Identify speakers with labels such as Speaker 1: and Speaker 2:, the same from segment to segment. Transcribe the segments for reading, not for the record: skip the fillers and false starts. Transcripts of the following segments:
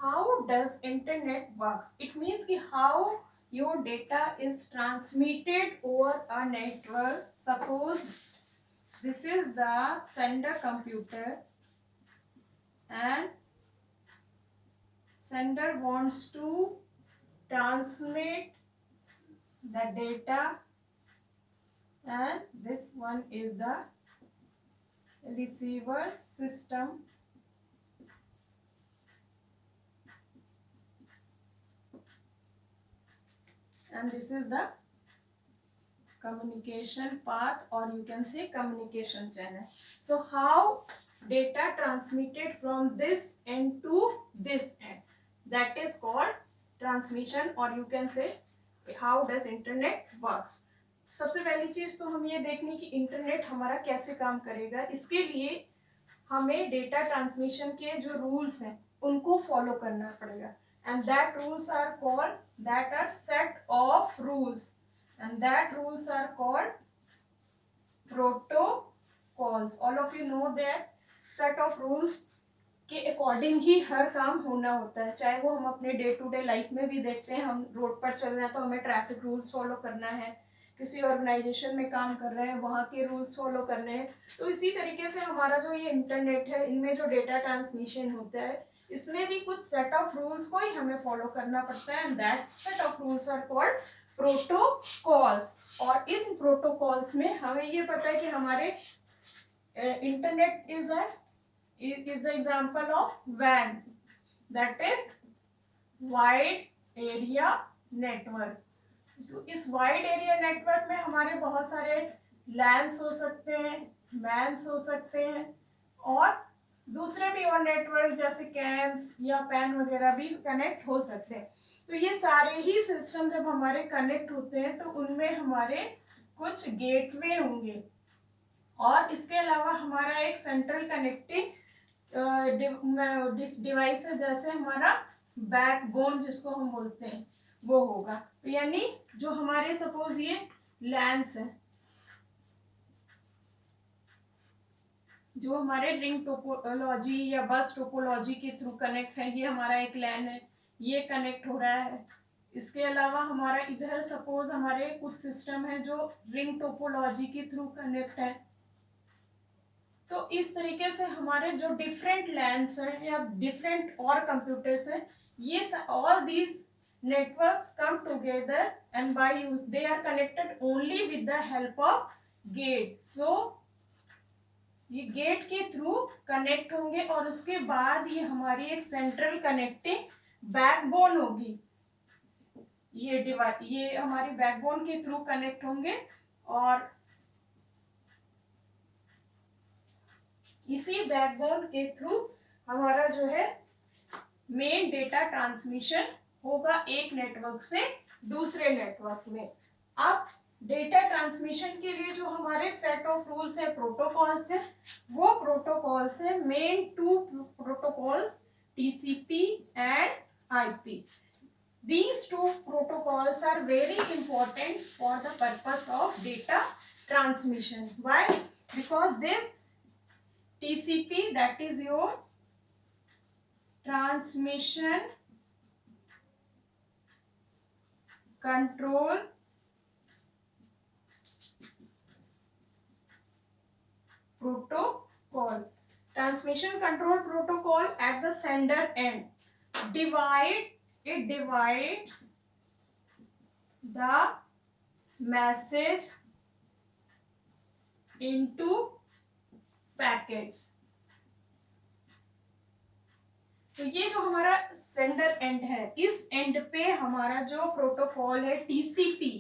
Speaker 1: how does internet works? It means कि how your data is transmitted over a network. Suppose this is the sender computer and sender wants to transmit the data, and this one is the receiver system. And this is the communication path, or you can say communication channel. So how data transmitted from this end to this end, that is called transmission, or you can say how does internet works. सबसे पहली चीज तो हम ये देखने की internet हमारा कैसे काम करेगा। इसके लिए हमें डेटा ट्रांसमिशन के जो रूल्स हैं उनको फॉलो करना पड़ेगा, and that rules are called, that are set of rules, and that rules are called protocols. All of you know that set of rules के अकॉर्डिंग ही हर काम होना होता है, चाहे वो हम अपने डे टू डे लाइफ में भी देखते हैं। हम रोड पर चल रहे हैं तो हमें ट्रैफिक रूल्स फॉलो करना है, किसी ऑर्गेनाइजेशन में काम कर रहे हैं वहाँ के रूल्स फॉलो करने हैं। तो इसी तरीके से हमारा जो ये इंटरनेट है, इनमें जो डेटा ट्रांसमिशन होता है, इसमें भी कुछ सेट ऑफ रूल्स को ही हमें फॉलो करना पड़ता है, and that set of rules are called protocols. और इन प्रोटोकॉल्स में हमें ये पता है कि हमारे internet is the example of WAN, that is wide area network. तो इस वाइड एरिया नेटवर्क में हमारे बहुत सारे लैंस हो सकते हैं, मैन्स हो सकते हैं, और दूसरे भी और नेटवर्क जैसे कैन्स या पैन वगैरह भी कनेक्ट हो सकते हैं। तो ये सारे ही सिस्टम जब हमारे कनेक्ट होते हैं तो उनमें हमारे कुछ गेटवे होंगे, और इसके अलावा हमारा एक सेंट्रल कनेक्टिंग डिवाइस है, जैसे हमारा बैकबोन जिसको हम बोलते हैं वो होगा। तो यानी जो हमारे सपोज ये लैंस है, जो हमारे रिंग टोपोलॉजी या बस टोपोलॉजी के थ्रू कनेक्ट है, ये हमारा एक लैन है, ये कनेक्ट हो रहा है। इसके अलावा हमारा इधर सपोज हमारे कुछ सिस्टम है जो रिंग टोपोलॉजी के थ्रू कनेक्ट है। तो इस तरीके से हमारे जो डिफरेंट लैंस हैं या डिफरेंट और कंप्यूटर्स हैं, ये all these networks come together and by you they are connected only with the help of gate. So ये गेट के थ्रू कनेक्ट होंगे, और उसके बाद ये हमारी एक सेंट्रल कनेक्टिंग बैकबोन होगी। ये हमारी बैकबोन के थ्रू कनेक्ट होंगे, और इसी बैकबोन के थ्रू हमारा जो है मेन डेटा ट्रांसमिशन होगा एक नेटवर्क से दूसरे नेटवर्क में। अब डेटा ट्रांसमिशन के लिए जो हमारे सेट ऑफ रूल्स है, प्रोटोकॉल्स है, वो प्रोटोकॉल्स है main two protocols, TCP and IP. These two protocols are very important for the purpose of data transmission. Why? Because this TCP, that is your transmission control protocol. Transmission control protocol at the sender end divides the message into packets. तो ये जो हमारा sender and है, इस and पे हमारा जो protocol है TCP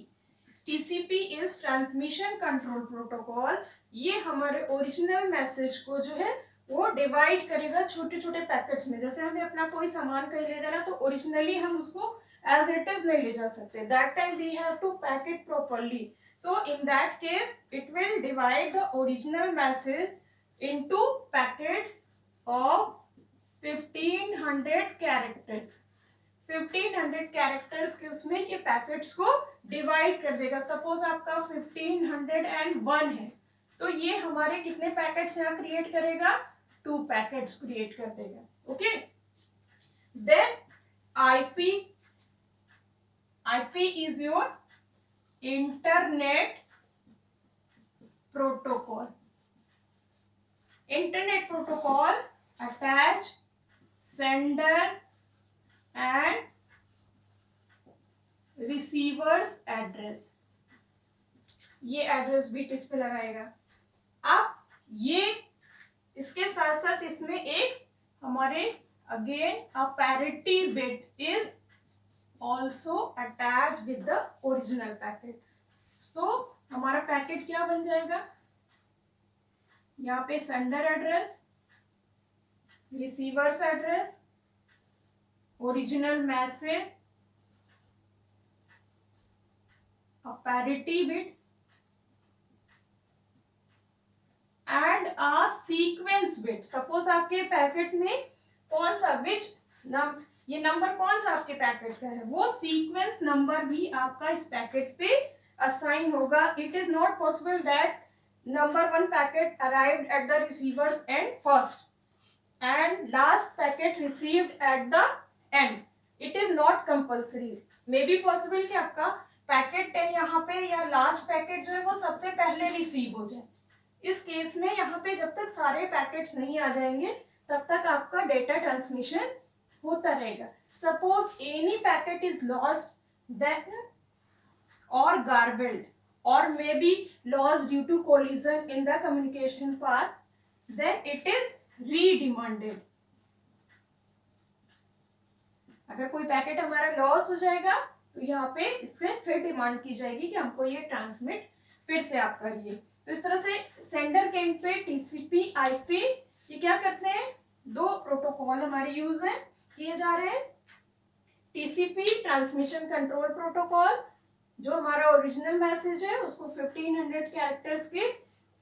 Speaker 1: is transmission control protocol, ये हमारे ओरिजिनल मैसेज को जो है वो डिवाइड करेगा छोटे छोटे पैकेट्स में। जैसे हमें अपना कोई सामान कहीं ले जाना तो ओरिजिनली हम उसको एज इट इज नहीं ले जा सकते, that time we have to pack it properly. So in that case it will divide the original message into packets of 1500 characters। 1500 characters के उसमें ये पैकेट्स को डिवाइड कर देगा। सपोज आपका 1501 है, तो ये हमारे कितने पैकेट्स यहाँ क्रिएट करेगा? 2 पैकेट्स क्रिएट कर देगा। Okay, Then IP is your internet protocol. Internet protocol attach sender and receiver's address, ये एड्रेस बिट इस पे लगाएगा। अब ये इसके साथ साथ इसमें एक हमारे again a parity bit is also attach with the original packet. So हमारा पैकेट क्या बन जाएगा, यहाँ पे sender address, receivers address, original message, a parity bit and a sequence bit। Suppose आपके पैकेट में कौन सा ये नंबर कौन सा आपके पैकेट का है, वो सीक्वेंस नंबर भी आपका इस पैकेट पे असाइन होगा। It is not possible that number 1 packet arrived at the receiver's end first and last packet received at the end। it is not compulsory। May be possible कि आपका packet 10 यहाँ पे या लास्ट पैकेट जो है वो सबसे पहले रिसीव हो जाए। इस केस में यहाँ पे जब तक सारे पैकेट्स नहीं आ जाएंगे तब तक आपका डेटा ट्रांसमिशन होता रहेगा। Suppose any packet is lost then और गार्बल्ड और may be lost due to collision in the communication path, then it is redemanded. अगर कोई पैकेट हमारा लॉस हो जाएगा तो यहाँ पे इससे फिर डिमांड की जाएगी कि हमको ये ट्रांसमिट फिर से आप करिए। तो इस तरह से सेंडर के एंड पे टीसीपी आईपी ये क्या करते हैं, दो प्रोटोकॉल हमारे यूज है किए जा रहे हैं। टीसीपी ट्रांसमिशन कंट्रोल प्रोटोकॉल, जो हमारा ओरिजिनल मैसेज है उसको 1500 कैरेक्टर्स के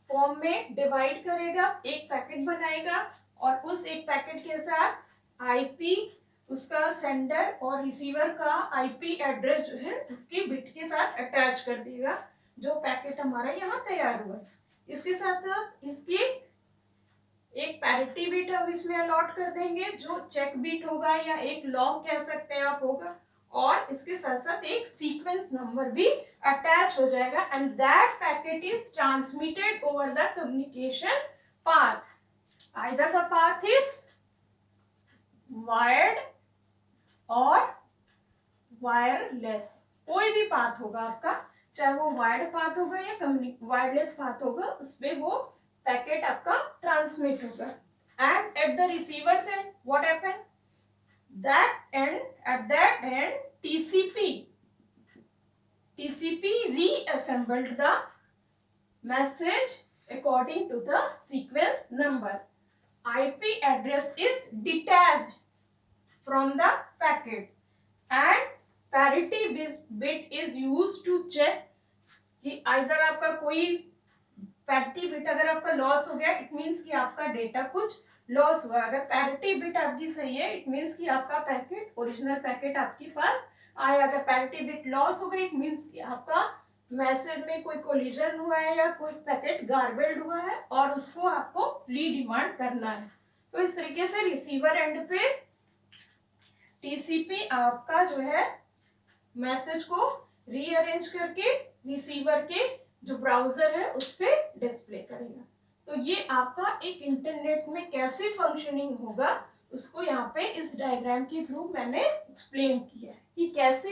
Speaker 1: फॉर्म में डिवाइड करेगा, एक पैकेट बनाएगा और उस एक पैकेट के साथ आईपी, उसका सेंडर और रिसीवर का आईपी एड्रेस जो है उसकी बिट के साथ अटैच कर देगा, जो पैकेट हमारा यहाँ तैयार हुआ है। इसके साथ इसकी एक पैरिटी बिट हम इसमें अलॉट कर देंगे जो चेक बिट होगा या एक लॉग कह सकते हैं आप होगा, और इसके साथ साथ एक सीक्वेंस नंबर भी अटैच हो जाएगा and that packet is transmitted over the communication path. Either the path is wired और वायरलेस, कोई भी पाथ होगा आपका, चाहे वो वायर्ड पाथ होगा या वायरलेस पाथ होगा, उसमें वो पैकेट आपका ट्रांसमिट होगा। And at the receiver's end what happen, at that end TCP reassembled the message according to the sequence number। IP address is detached from the packet and parity bit is used to check कि either आपका कोई parity bit अगर आपका loss हो गया it means कि आपका data कुछ लॉस हुआ। अगर पैरिटी बिट आपकी सही है इट मीन्स कि आपका पैकेट ओरिजिनल पैकेट आपके पास आया। अगर पैरिटी बिट लॉस हो गई इट मीन्स कि आपका मैसेज में कोई कोलिजन हुआ है या कोई पैकेट गार्बल्ड हुआ है और उसको आपको रीडिमांड करना है। तो इस तरीके से रिसीवर एंड पे टीसीपी आपका जो है मैसेज को रीअरेंज करके रिसीवर के जो ब्राउजर है उस पर डिस्प्ले करेगा। तो ये आपका एक इंटरनेट में कैसे फंक्शनिंग होगा उसको यहाँ पे इस डायग्राम के थ्रू मैंने एक्सप्लेन किया है कि कैसे